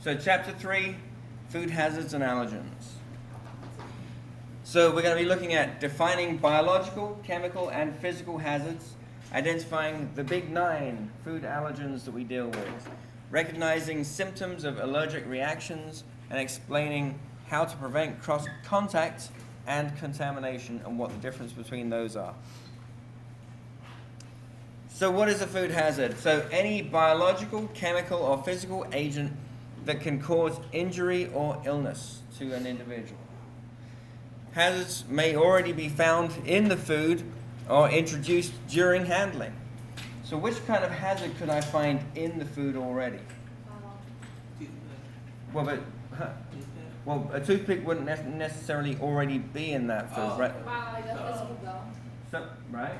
So chapter 3, food hazards and allergens. So we're going to be looking at defining biological, chemical, and physical hazards, identifying the big 9 food allergens that we deal with, recognizing symptoms of allergic reactions, and explaining how to prevent cross-contact and contamination and what the difference between those are. So what is a food hazard? So any biological, chemical, or physical agent that can cause injury or illness to an individual. Hazards may already be found in the food or introduced during handling. So which kind of hazard could I find in the food already? Well, a toothpick wouldn't necessarily already be in that food, right? Like a physical bone. So, right.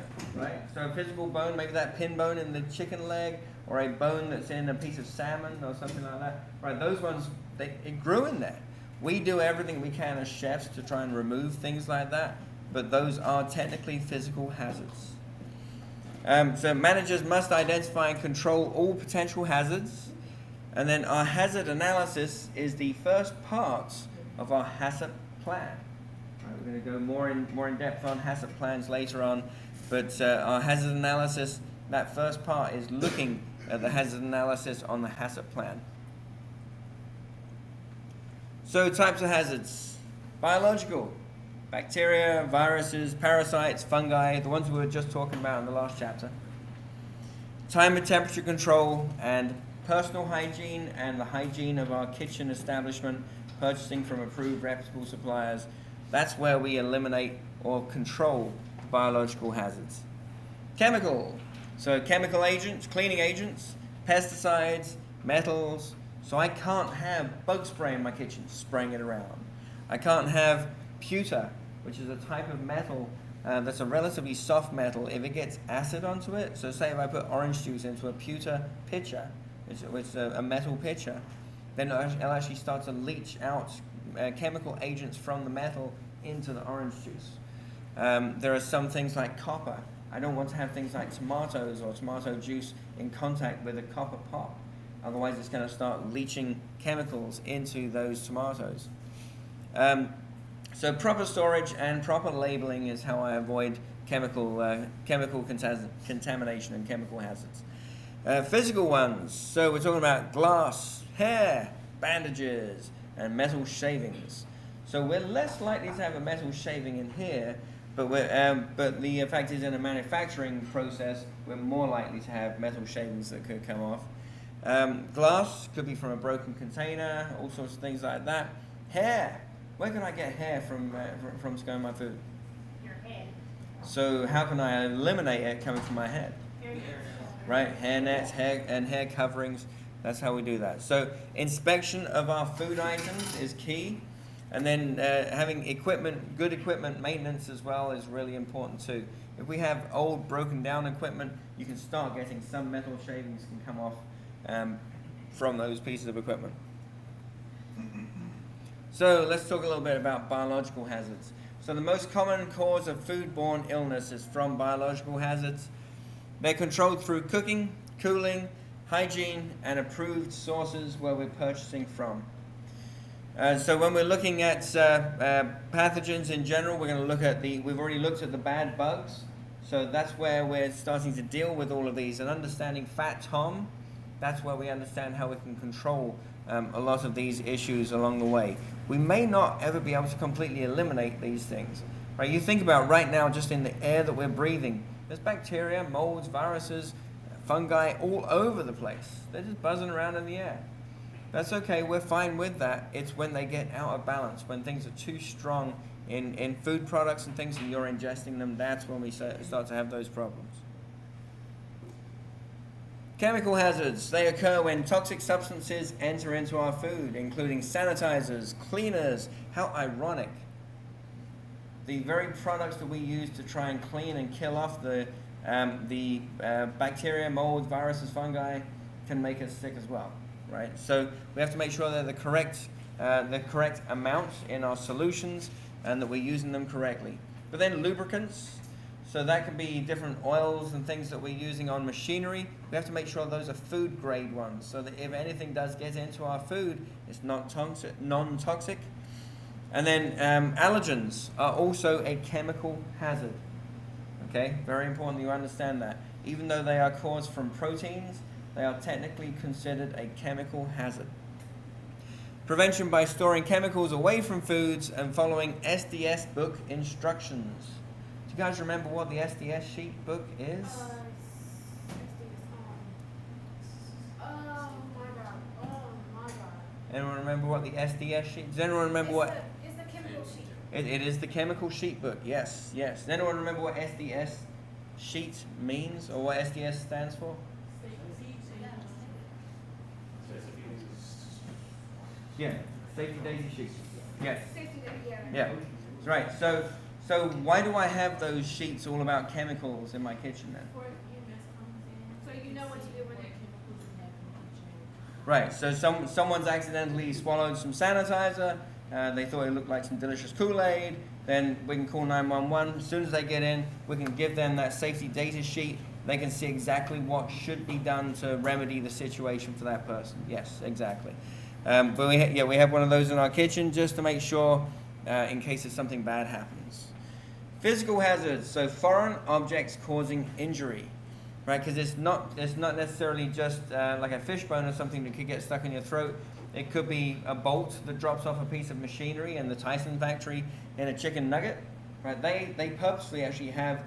So a physical bone, maybe that pin bone in the chicken leg, or a bone that's in a piece of salmon or something like that. Right, those ones, it grew in there. We do everything we can as chefs to try and remove things like that, but those are technically physical hazards. So managers must identify and control all potential hazards, and then our hazard analysis is the first part of our hazard plan. Right, we're going to go more in depth on hazard plans later on, but our hazard analysis, that first part is looking at the hazard analysis on the hazard plan. So types of hazards: biological, bacteria, viruses, parasites, fungi, the ones we were just talking about in the last chapter. Time and temperature control, and personal hygiene and the hygiene of our kitchen establishment, purchasing from approved reputable suppliers. That's where we eliminate or control biological hazards. Chemical, so chemical agents, cleaning agents, pesticides, metals. So I can't have bug spray in my kitchen, spraying it around. I can't have pewter, which is a type of metal that's a relatively soft metal. If it gets acid onto it, so say if I put orange juice into a pewter pitcher, which is a metal pitcher, then it'll actually start to leach out chemical agents from the metal into the orange juice. There are some things like copper. I don't want to have things like tomatoes or tomato juice in contact with a copper pot. Otherwise, it's going to start leaching chemicals into those tomatoes. So proper storage and proper labeling is how I avoid chemical contamination and chemical hazards. Physical ones. So we're talking about glass, hair, bandages, and metal shavings. So we're less likely to have a metal shaving in here, but the fact is, in a manufacturing process, we're more likely to have metal shavings that could come off. Glass could be from a broken container, all sorts of things like that. Hair. Where can I get hair from to go in my food? Your head. So how can I eliminate it coming from my head? Right, hair nets, hair coverings. That's how we do that. So inspection of our food items is key. And then having good equipment maintenance as well is really important too. If we have old broken down equipment, you can start getting some metal shavings can come off from those pieces of equipment. So let's talk a little bit about biological hazards. So the most common cause of foodborne illness is from biological hazards. They're controlled through cooking, cooling, hygiene, and approved sources where we're purchasing from. So when we're looking at pathogens in general, we're going to look at we've already looked at the bad bugs. So that's where we're starting to deal with all of these and understanding Fat Tom. That's where we understand how we can control a lot of these issues along the way. We may not ever be able to completely eliminate these things. Right? You think about right now, just in the air that we're breathing, there's bacteria, molds, viruses, fungi all over the place. They're just buzzing around in the air. That's okay, we're fine with that. It's when they get out of balance, when things are too strong in food products and things and you're ingesting them, that's when we start to have those problems. Chemical hazards. They occur when toxic substances enter into our food, including sanitizers, cleaners. How ironic. The very products that we use to try and clean and kill off the bacteria, mold, viruses, fungi can make us sick as well, right? So we have to make sure they're the correct amounts in our solutions and that we're using them correctly. But then lubricants. So that could be different oils and things that we're using on machinery. We have to make sure those are food grade ones, so that if anything does get into our food, it's not non-toxic. And then allergens are also a chemical hazard. Okay, very important you understand that. Even though they are caused from proteins, they are technically considered a chemical hazard. Prevention by storing chemicals away from foods and following SDS book instructions. Do you guys remember what the SDS sheet book is? Oh my god. Anyone remember what the SDS sheet? Does anyone remember what? It's the chemical sheet. It is the chemical sheet book. Yes, yes. Does anyone remember what SDS sheet means or what SDS stands for? Yeah, safety daisy sheet. Yes. Safety day, yeah. Yeah. That's right. So why do I have those sheets all about chemicals in my kitchen then? So you know what to do with it. Right. So someone's accidentally swallowed some sanitizer. They thought it looked like some delicious Kool-Aid. Then we can call 911. As soon as they get in, we can give them that safety data sheet. They can see exactly what should be done to remedy the situation for that person. Yes, exactly. But we have one of those in our kitchen just to make sure in case if something bad happens. Physical hazards, so foreign objects causing injury, right? Because it's not necessarily just like a fish bone or something that could get stuck in your throat. It could be a bolt that drops off a piece of machinery in the Tyson factory in a chicken nugget, right? They purposely actually have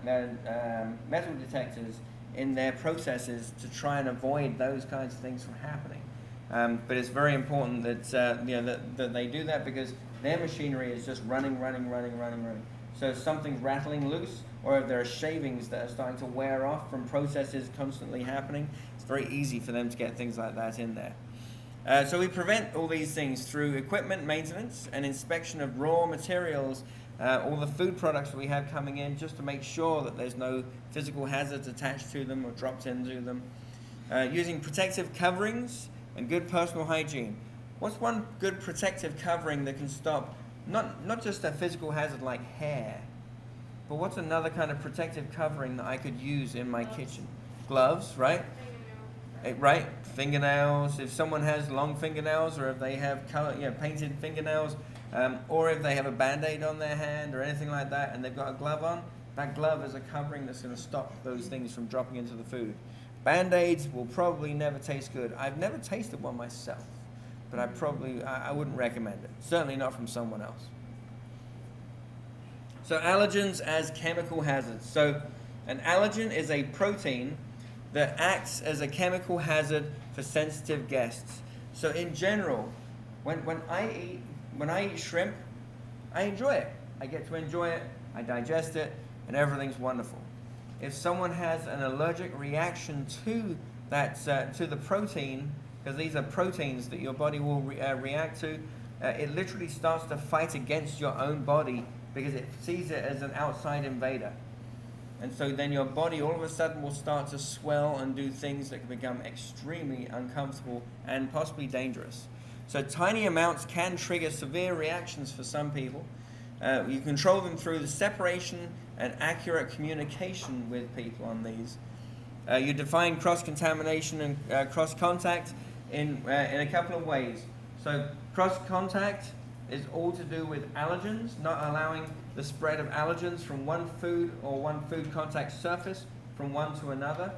metal detectors in their processes to try and avoid those kinds of things from happening. But it's very important that that they do that because their machinery is just running. So if something's rattling loose, or if there are shavings that are starting to wear off from processes constantly happening, it's very easy for them to get things like that in there. So we prevent all these things through equipment maintenance and inspection of raw materials, all the food products that we have coming in, just to make sure that there's no physical hazards attached to them or dropped into them. Using protective coverings and good personal hygiene. What's one good protective covering that can stop not just a physical hazard like hair, but what's another kind of protective covering that I could use in my kitchen? Gloves, right? Right, fingernails. If someone has long fingernails, or if they have painted fingernails, or if they have a Band-Aid on their hand or anything like that, and they've got a glove on, that glove is a covering that's going to stop those things from dropping into the food. Band-Aids will probably never taste good. I've never tasted one myself, but I wouldn't recommend it. Certainly not from someone else. So allergens as chemical hazards. So an allergen is a protein that acts as a chemical hazard for sensitive guests. So in general, when I eat shrimp, I enjoy it. I get to enjoy it, I digest it, and everything's wonderful. If someone has an allergic reaction to that, to the protein, because these are proteins that your body will react to, it literally starts to fight against your own body because it sees it as an outside invader. And so then your body all of a sudden will start to swell and do things that can become extremely uncomfortable and possibly dangerous. So tiny amounts can trigger severe reactions for some people. You control them through the separation and accurate communication with people on these. You define cross-contamination and cross-contact in a couple of ways. So cross-contact is all to do with allergens, not allowing the spread of allergens from one food or one food contact surface from one to another.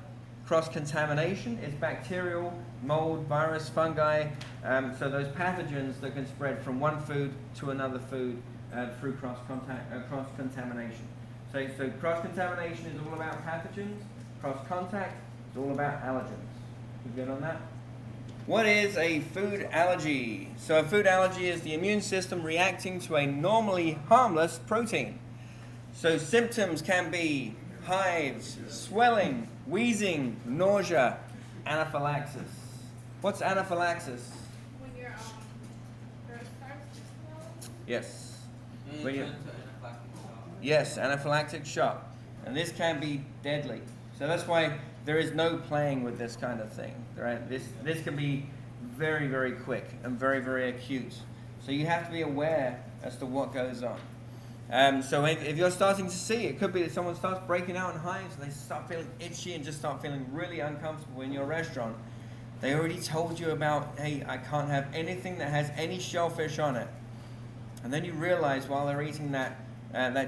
Cross-contamination is bacterial, mold, virus, fungi, so those pathogens that can spread from one food to another food through cross-contamination. So cross-contamination is all about pathogens, cross-contact is all about allergens. You good on that? What is a food allergy? So a food allergy is the immune system reacting to a normally harmless protein. So symptoms can be hives, swelling, wheezing, nausea, anaphylaxis. What's anaphylaxis? When your throat starts to swell. Yes. Yes, anaphylactic shock. And this can be deadly. So that's why there is no playing with this kind of thing. Right? This can be very, very quick and very, very acute. So you have to be aware as to what goes on. So if you're starting to see, it could be that someone starts breaking out in hives and they start feeling itchy and just start feeling really uncomfortable in your restaurant. They already told you about, hey, I can't have anything that has any shellfish on it. And then you realize while they're eating that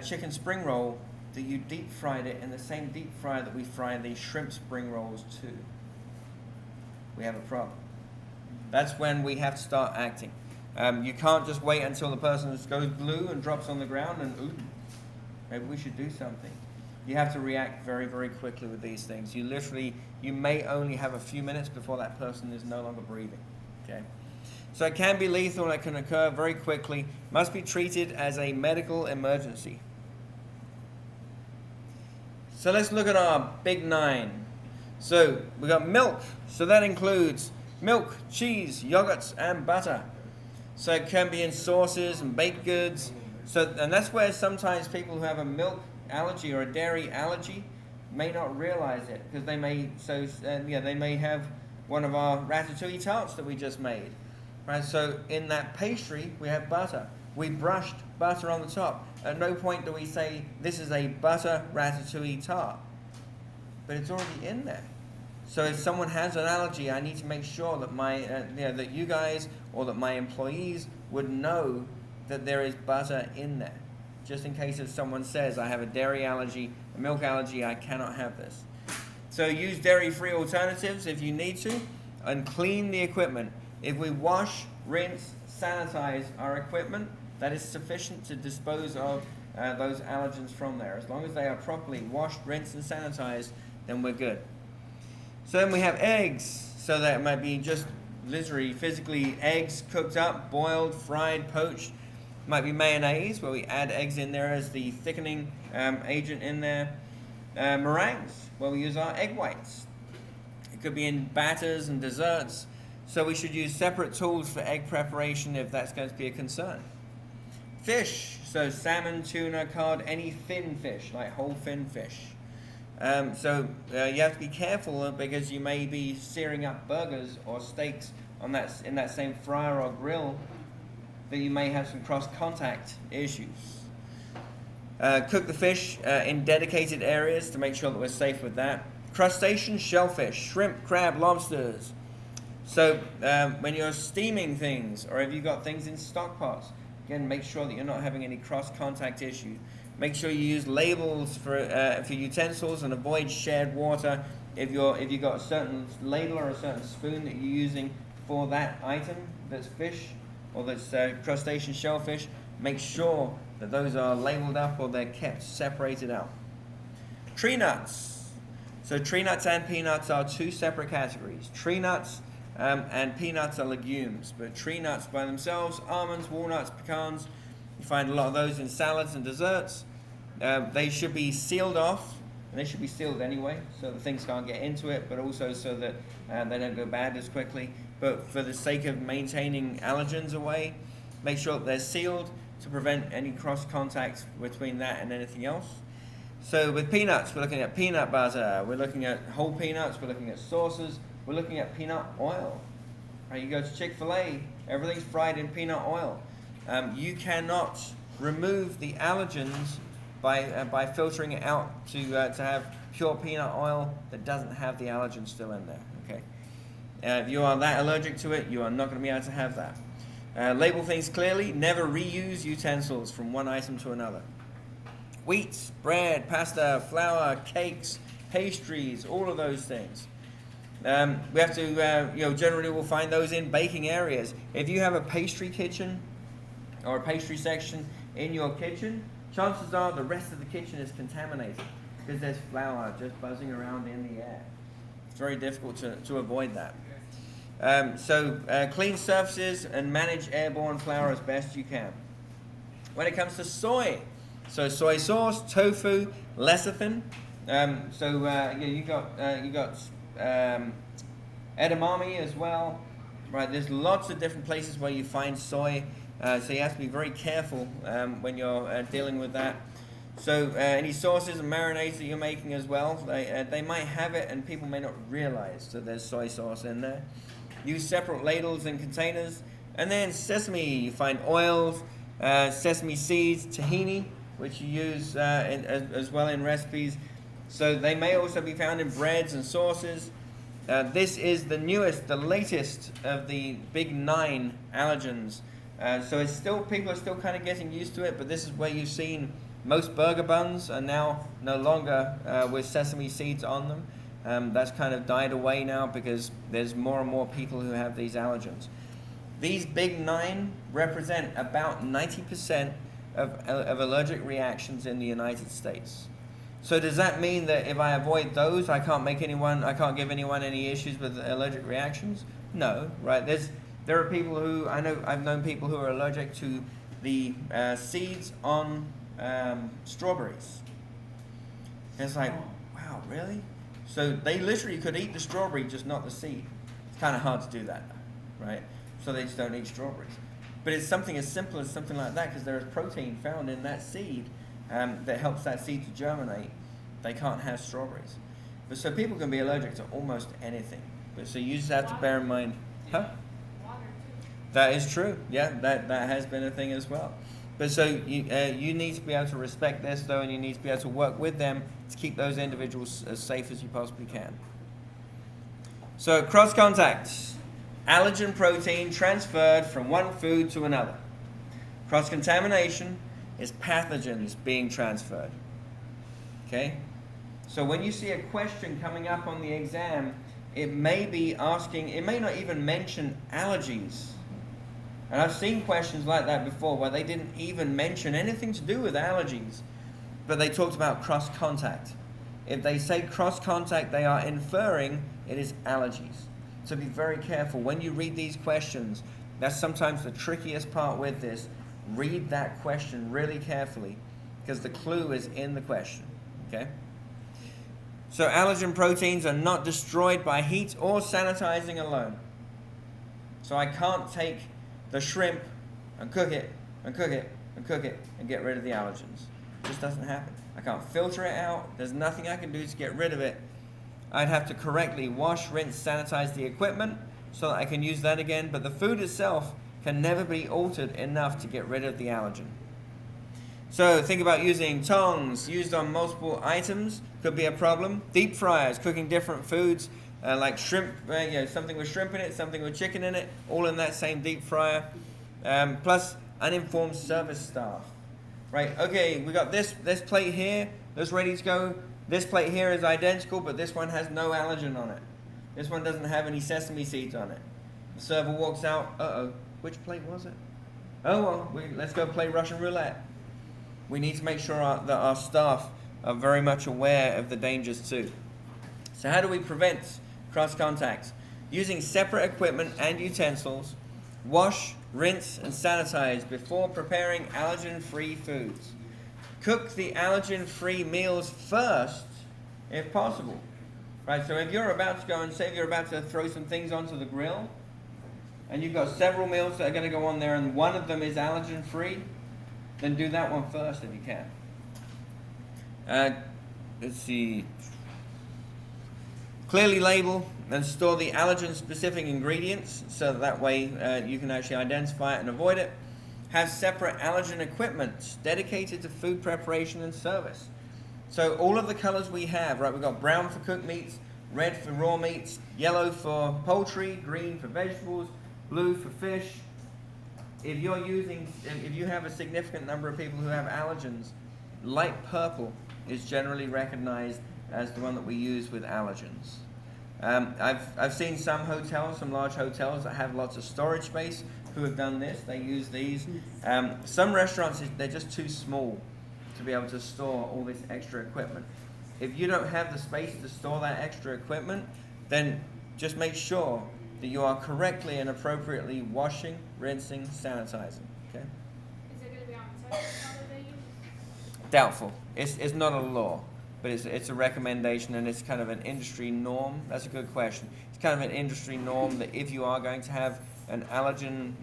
chicken spring roll that you deep fried it in the same deep fryer that we fry the shrimp spring rolls too. We have a problem. That's when we have to start acting. You can't just wait until the person goes blue and drops on the ground and, ooh, maybe we should do something. You have to react very, very quickly with these things. You may only have a few minutes before that person is no longer breathing. Okay? So it can be lethal and it can occur very quickly. Must be treated as a medical emergency. So let's look at our big 9. So we got milk. So that includes milk, cheese, yogurts, and butter. So it can be in sauces and baked goods. And that's where sometimes people who have a milk allergy or a dairy allergy may not realize it, because they may have one of our ratatouille tarts that we just made. Right? So in that pastry we have butter. We brushed butter on the top. At no point do we say this is a butter ratatouille tart, but it's already in there. So if someone has an allergy, I need to make sure that that you guys or that my employees would know that there is butter in there. Just in case if someone says, I have a dairy allergy, a milk allergy, I cannot have this. So use dairy-free alternatives if you need to, and clean the equipment. If we wash, rinse, sanitize our equipment, that is sufficient to dispose of those allergens from there. As long as they are properly washed, rinsed, and sanitized, then we're good. So then we have eggs. So that might be just literally, physically, eggs cooked up, boiled, fried, poached. Might be mayonnaise, where we add eggs in there as the thickening agent in there. Meringues, where we use our egg whites. It could be in batters and desserts. So we should use separate tools for egg preparation if that's going to be a concern. Fish, so salmon, tuna, cod, any fin fish, like whole fin fish. So you have to be careful because you may be searing up burgers or steaks in that same fryer or grill, that you may have some cross-contact issues. Cook the fish in dedicated areas to make sure that we're safe with that. Crustaceans, shellfish, shrimp, crab, lobsters. So when you're steaming things, or if you've got things in stock pots, again, make sure that you're not having any cross-contact issues. Make sure you use labels for utensils and avoid shared water. If you've got a certain ladle or a certain spoon that you're using for that item that's fish or that's crustacean shellfish, make sure that those are labeled up or they're kept separated out. Tree nuts. So tree nuts and peanuts are two separate categories. Tree nuts and peanuts are legumes, but tree nuts by themselves, almonds, walnuts, pecans, you find a lot of those in salads and desserts. They should be sealed off, and they should be sealed anyway, so that things can't get into it, but also so that they don't go bad as quickly. But for the sake of maintaining allergens away, make sure that they're sealed to prevent any cross-contact between that and anything else. So with peanuts, we're looking at peanut butter, we're looking at whole peanuts, we're looking at sauces, we're looking at peanut oil. Right, you go to Chick-fil-A, everything's fried in peanut oil. You cannot remove the allergens by filtering it out to have pure peanut oil that doesn't have the allergen still in there. Okay, if you are that allergic to it, you are not going to be able to have that. Label things clearly. Never reuse utensils from one item to another. Wheat, bread, pasta, flour, cakes, pastries, all of those things. We have to, generally we'll find those in baking areas. If you have a pastry kitchen or a pastry section in your kitchen, chances are the rest of the kitchen is contaminated because there's flour just buzzing around in the air. It's very difficult to avoid that. So clean surfaces and manage airborne flour as best you can. When it comes to soy, so soy sauce, tofu, lecithin. You got edamame as well. Right, there's lots of different places where you find soy. So you have to be very careful when you're dealing with that. So any sauces and marinades that you're making as well, they might have it and people may not realize that there's soy sauce in there. Use separate ladles and containers. And then sesame, you find oils, sesame seeds, tahini, which you use as well in recipes. So they may also be found in breads and sauces. This is the newest, the latest of the big 9 allergens. So it's still, people are still kind of getting used to it, but this is where you've seen most burger buns are now no longer with sesame seeds on them. That's kind of died away now because there's more and more people who have these allergens. These big 9 represent about 90% of allergic reactions in the United States. So does that mean that if I avoid those, I can't give anyone any issues with allergic reactions? No, right? There are people who, I've known people who are allergic to the seeds on strawberries. And it's like, wow, really? So they literally could eat the strawberry, just not the seed. It's kind of hard to do that, right? So they just don't eat strawberries. But it's something as simple as something like that, because there is protein found in that seed that helps that seed to germinate. They can't have strawberries. But so people can be allergic to almost anything. But so you just have to bear in mind, huh? Water too. That is true. Yeah, that has been a thing as well. But so you need to be able to respect this, though, and you need to be able to work with them to keep those individuals as safe as you possibly can. So cross contact, allergen protein transferred from one food to another. Cross contamination is pathogens being transferred. Okay? So when you see a question coming up on the exam, it may not even mention allergies. And I've seen questions like that before where they didn't even mention anything to do with allergies, but they talked about cross contact. If they say cross contact, they are inferring it is allergies. So be very careful when you read these questions. That's sometimes the trickiest part with this. Read that question really carefully because the clue is in the question. Okay? So allergen proteins are not destroyed by heat or sanitizing alone. So I can't take the shrimp and cook it and cook it and cook it and get rid of the allergens. It just doesn't happen. I can't filter it out. There's nothing I can do to get rid of it. I'd have to correctly wash, rinse, sanitize the equipment so that I can use that again, but the food itself can never be altered enough to get rid of the allergen. So think about using tongs used on multiple items, could be a problem. Deep fryers, cooking different foods, like shrimp, something with shrimp in it, something with chicken in it, all in that same deep fryer. Plus uninformed service staff. Right, okay, we got this plate here, that's ready to go. This plate here is identical, but this one has no allergen on it. This one doesn't have any sesame seeds on it. The server walks out, uh-oh, which plate was it? Oh, well, let's go play Russian roulette. We need to make sure that our staff are very much aware of the dangers too. So how do we prevent cross contact? Using separate equipment and utensils, wash, rinse, and sanitize before preparing allergen-free foods. Cook the allergen-free meals first, if possible. Right, so if you're about to go and say if you're about to throw some things onto the grill, and you've got several meals that are going to go on there and one of them is allergen-free, then do that one first if you can. Let's see. Clearly label and store the allergen-specific ingredients so that way you can actually identify it and avoid it. Have separate allergen equipment dedicated to food preparation and service. So all of the colors we have, right, we've got brown for cooked meats, red for raw meats, yellow for poultry, green for vegetables, blue for fish. If you have a significant number of people who have allergens, light purple is generally recognized as the one that we use with allergens. I've seen some large hotels that have lots of storage space who have done this. They use these. Some restaurants, they're just too small to be able to store all this extra equipment. If you don't have the space to store that extra equipment, then just make sure that you are correctly and appropriately washing, rinsing, sanitizing. Okay? Is it going to be on the test that they use? Doubtful. It's not a law, but it's a recommendation and it's kind of an industry norm. That's a good question. It's kind of an industry norm that if you are going to have an allergen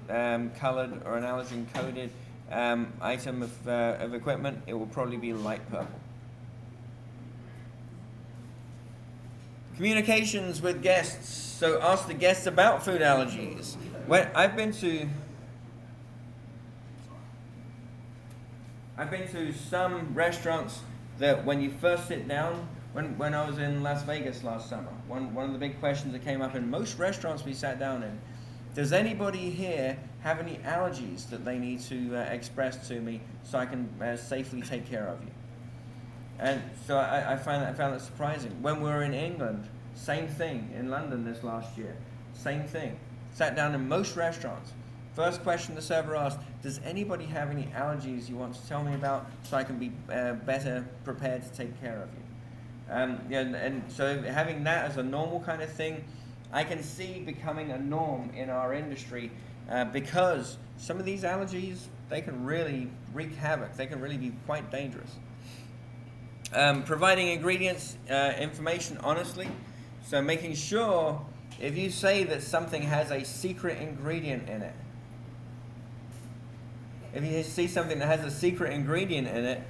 colored or an allergen coded item of equipment, it will probably be light purple. Communications with guests. So ask the guests about food allergies. I've been to some restaurants that when you first sit down, when I was in Las Vegas last summer, one of the big questions that came up in most restaurants we sat down in, does anybody here have any allergies that they need to express to me so I can safely take care of you? And so I found that surprising. When we were in England, same thing. In London this last year, same thing. Sat down in most restaurants. First question the server asked, does anybody have any allergies you want to tell me about so I can be better prepared to take care of you? And so having that as a normal kind of thing, I can see becoming a norm in our industry because some of these allergies, they can really wreak havoc. They can really be quite dangerous. Providing ingredients, information honestly. So making sure if you say that something has a secret ingredient in it, if you see something that has a secret ingredient in it,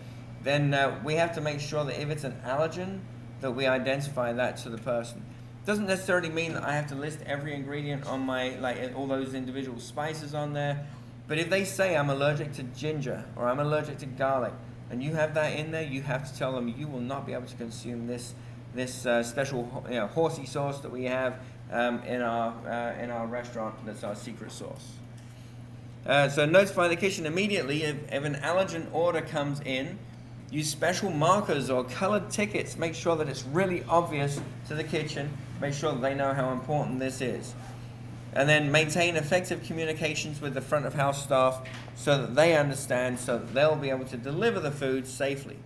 then we have to make sure that if it's an allergen, that we identify that to the person. Doesn't necessarily mean that I have to list every ingredient on my, like all those individual spices on there. But if they say I'm allergic to ginger or I'm allergic to garlic, and you have that in there, you have to tell them you will not be able to consume this special horsey sauce that we have in our restaurant. That's our secret sauce. So notify the kitchen immediately if an allergen order comes in. Use special markers or colored tickets. Make sure that it's really obvious to the kitchen. Make sure that they know how important this is. And then maintain effective communications with the front of house staff so that they understand, so that they'll be able to deliver the food safely.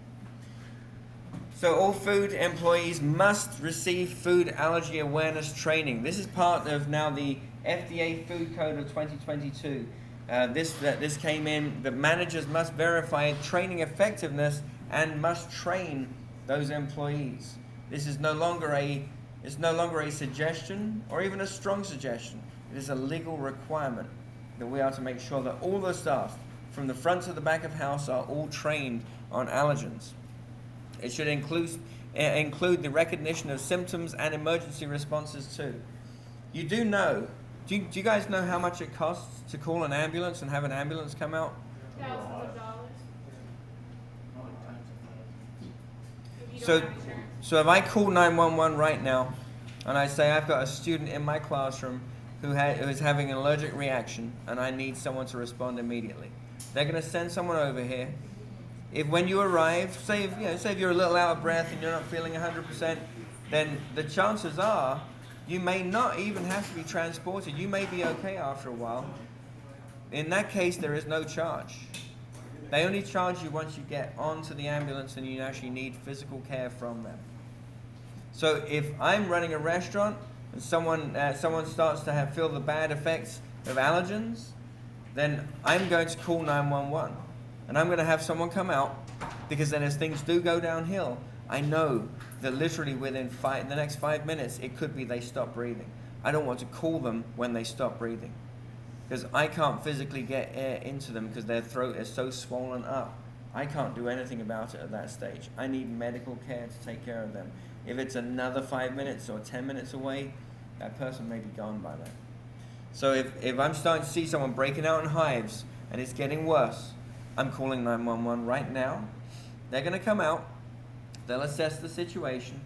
So all food employees must receive food allergy awareness training. This is part of now the FDA Food Code of 2022. This came in. The managers must verify training effectiveness and must train those employees. This is no longer a suggestion or even a strong suggestion. It is a legal requirement that we are to make sure that all the staff from the front to the back of house are all trained on allergens. It should include the recognition of symptoms and emergency responses too. You do know. Do you guys know how much it costs to call an ambulance and have an ambulance come out? Thousands of dollars. If you So, don't have insurance. so if I call 911 right now and I say I've got a student in my classroom who is having an allergic reaction and I need someone to respond immediately, they're going to send someone over here. If when you arrive, say if you're a little out of breath and you're not feeling 100%, then the chances are you may not even have to be transported. You may be okay after a while. In that case, there is no charge. They only charge you once you get onto the ambulance and you actually need physical care from them. So if I'm running a restaurant and someone starts to feel the bad effects of allergens, then I'm going to call 911. And I'm going to have someone come out, because then as things do go downhill, I know that literally within the next 5 minutes, it could be they stop breathing. I don't want to call them when they stop breathing, because I can't physically get air into them because their throat is so swollen up. I can't do anything about it at that stage. I need medical care to take care of them. If it's another 5 minutes or 10 minutes away, that person may be gone by then. So if I'm starting to see someone breaking out in hives and it's getting worse, I'm calling 911 right now. They're going to come out. They'll assess the situation.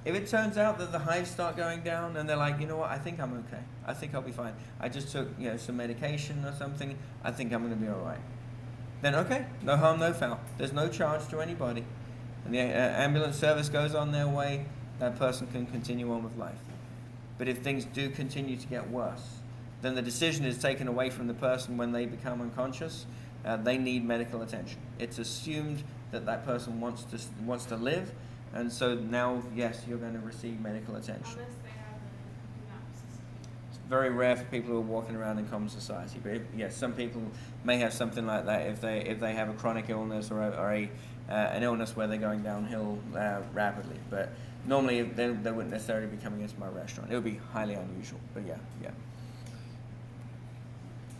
If it turns out that the hives start going down and they're like, you know what, I think I'm okay. I think I'll be fine. I just took some medication or something. I think I'm going to be all right. Then okay, no harm, no foul. There's no charge to anybody. And the ambulance service goes on their way. That person can continue on with life. But if things do continue to get worse, then the decision is taken away from the person when they become unconscious. They need medical attention. It's assumed that that person wants to live, and so now, yes, you're going to receive medical attention. Unless they have a synopsis. It's very rare for people who are walking around in common society, but yes, some people may have something like that if they have a chronic illness or an illness where they're going downhill rapidly. But normally, they wouldn't necessarily be coming into my restaurant. It would be highly unusual, but yeah.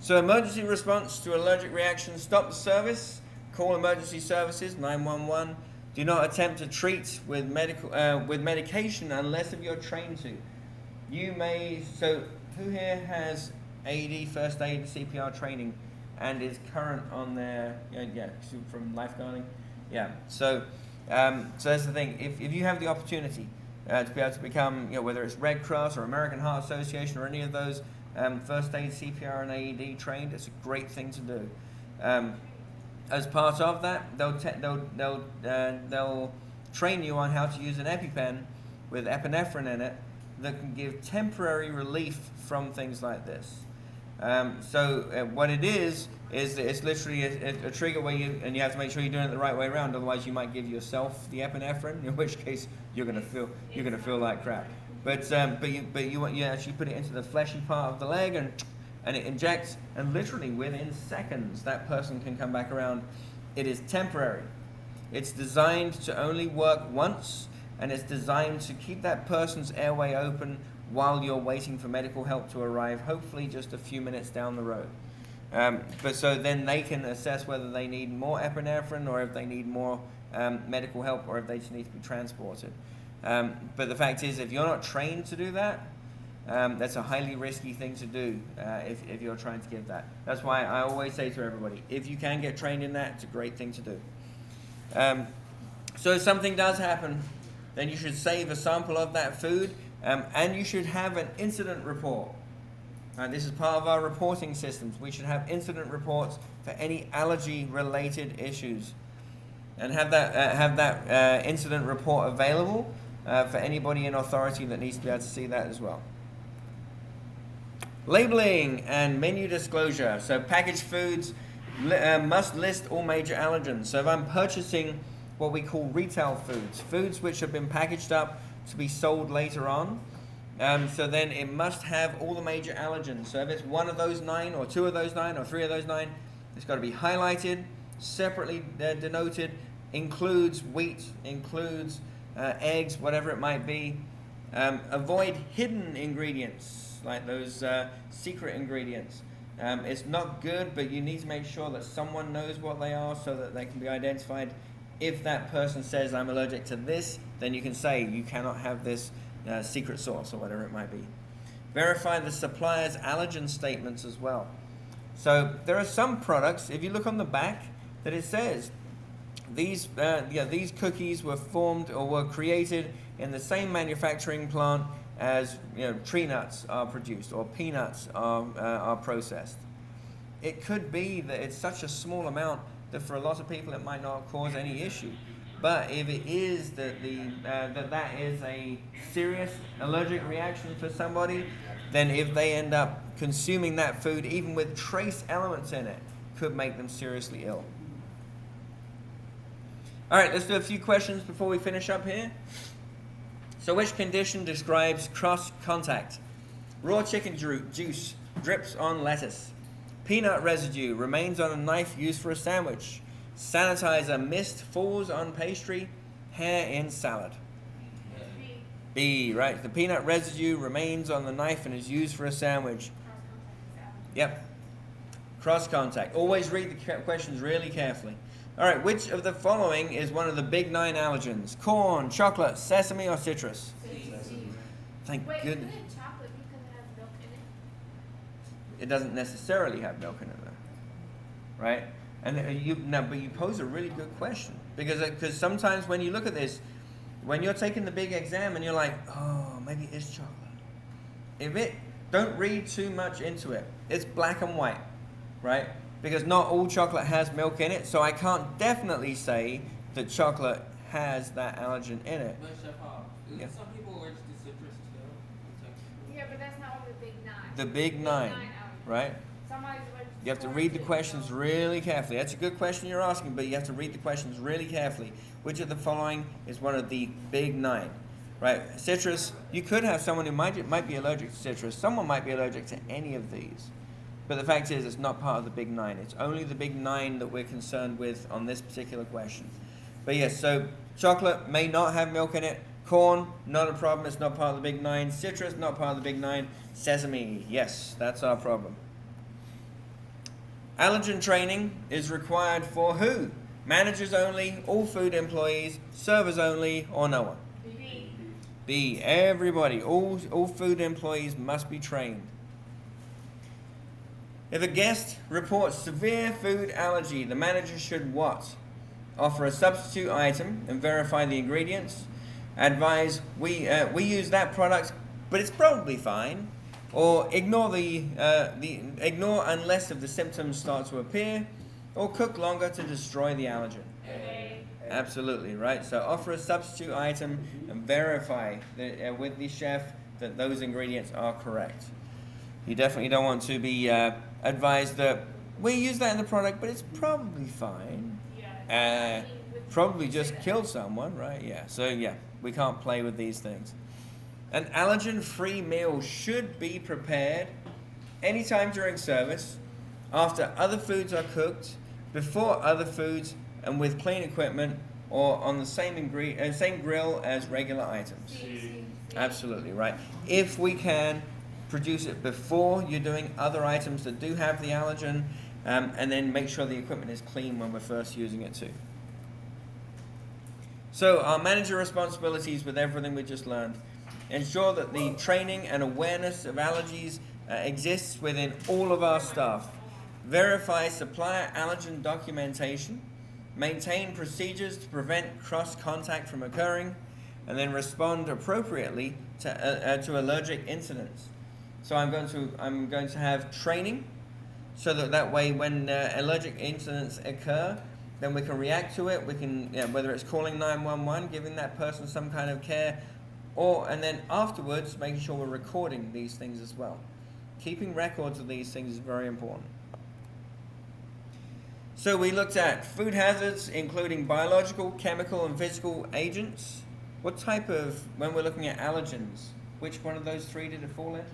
So emergency response to allergic reactions: stop the service, call emergency services, 911. Do not attempt to treat with medication unless if you're trained to. You may, so who here has AED, first aid, CPR training and is current on their from lifeguarding. Yeah. So that's the thing. If you have the opportunity to be able to become, whether it's Red Cross or American Heart Association or any of those first aid, CPR, and AED trained, it's a great thing to do. As part of that, they'll train you on how to use an EpiPen with epinephrine in it that can give temporary relief from things like this. What it is that it's literally a trigger where you have to make sure you're doing it the right way around. Otherwise, you might give yourself the epinephrine, in which case you're gonna feel like crap. But you actually put it into the fleshy part of the leg and it injects, and literally within seconds that person can come back around. It is temporary. It's designed to only work once, and it's designed to keep that person's airway open while you're waiting for medical help to arrive, hopefully just a few minutes down the road. But so then they can assess whether they need more epinephrine or if they need more medical help or if they just need to be transported. But the fact is, if you're not trained to do that, that's a highly risky thing to do if you're trying to give that. That's why I always say to everybody, if you can get trained in that, it's a great thing to do. So if something does happen, then you should save a sample of that food, and you should have an incident report. This is part of our reporting systems. We should have incident reports for any allergy-related issues, and have that incident report available for anybody in authority that needs to be able to see that as well. Labeling and menu disclosure. So packaged foods must list all major allergens. So if I'm purchasing what we call retail foods which have been packaged up to be sold later on, so then it must have all the major allergens. So if it's one of those 9 or 2 of those 9 or 3 of those 9, it's got to be highlighted, separately denoted, includes wheat, includes eggs, whatever it might be. Avoid hidden ingredients, like those secret ingredients. It's not good, but you need to make sure that someone knows what they are so that they can be identified. If that person says, I'm allergic to this, then you can say you cannot have this secret sauce or whatever it might be. Verify the supplier's allergen statements as well. So there are some products, if you look on the back, that it says these cookies were formed or were created in the same manufacturing plant as tree nuts are produced or peanuts are processed. It could be that it's such a small amount that for a lot of people it might not cause any issue. But if it is that that is a serious allergic reaction for somebody, then if they end up consuming that food, even with trace elements in it, could make them seriously ill. All right, let's do a few questions before we finish up here. So which condition describes cross-contact? Raw chicken juice drips on lettuce. Peanut residue remains on a knife used for a sandwich. Sanitizer mist falls on pastry. Hair in salad. B, right. The peanut residue remains on the knife and is used for a sandwich. Yep. Cross-contact. Always read the questions really carefully. All right, which of the following is one of the big 9 allergens? Corn, chocolate, sesame, or citrus? Thank goodness. Wait, isn't chocolate because it has milk in it? It doesn't necessarily have milk in it, though. Right? But you pose a really good question. Because sometimes when you look at this, when you're taking the big exam and you're like, oh, maybe it's chocolate. Don't read too much into it. It's black and white, right? Because not all chocolate has milk in it, so I can't definitely say that chocolate has that allergen in it. But Chef, some people allergic to citrus too. Yeah, but that's not one of the big 9. The big 9, right? Somebody's allergic to You have to corn read the too, questions so- really carefully. That's a good question you're asking, but you have to read the questions really carefully. Which of the following is one of the big 9? Right? Citrus, you could have someone who might be allergic to citrus. Someone might be allergic to any of these. But the fact is, it's not part of the big 9. It's only the big 9 that we're concerned with on this particular question. But yes, so chocolate may not have milk in it. Corn, not a problem. It's not part of the big 9. Citrus, not part of the big 9. Sesame, yes, that's our problem. Allergen training is required for who? Managers only, all food employees, servers only, or no one? B. B, everybody. All food employees must be trained. If a guest reports severe food allergy, the manager should what? Offer a substitute item and verify the ingredients. Advise we use that product, but it's probably fine. Or ignore ignore unless if the symptoms start to appear, or cook longer to destroy the allergen. Absolutely right. So offer a substitute item and verify that, with the chef that those ingredients are correct. You definitely don't want to be advised that we use that in the product, but it's probably fine. Probably just killed someone, right? Yeah. So yeah, we can't play with these things. An allergen-free meal should be prepared anytime during service, after other foods are cooked, before other foods, and with clean equipment, or on the same grill as regular items. Absolutely right. If we can produce it before you're doing other items that do have the allergen, and then make sure the equipment is clean when we're first using it too. So our manager responsibilities with everything we just learned. Ensure that the training and awareness of allergies exists within all of our staff. Verify supplier allergen documentation. Maintain procedures to prevent cross-contact from occurring. And then respond appropriately to allergic incidents. So I'm going to have training, so that way when allergic incidents occur, then we can react to it. We can, whether it's calling 911, giving that person some kind of care, and then afterwards making sure we're recording these things as well. Keeping records of these things is very important. So we looked at food hazards, including biological, chemical, and physical agents. What type of, when we're looking at allergens, which one of those three did it fall in?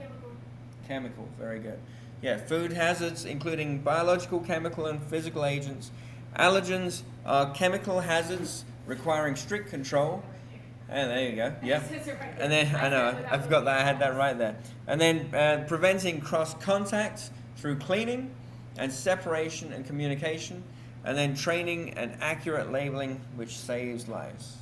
Chemical, very good. Yeah, food hazards, including biological, chemical, and physical agents. Allergens are chemical hazards requiring strict control. And there you go. Yeah. And then I forgot that I had that right there. And then preventing cross contact through cleaning and separation and communication, and then training and accurate labeling, which saves lives.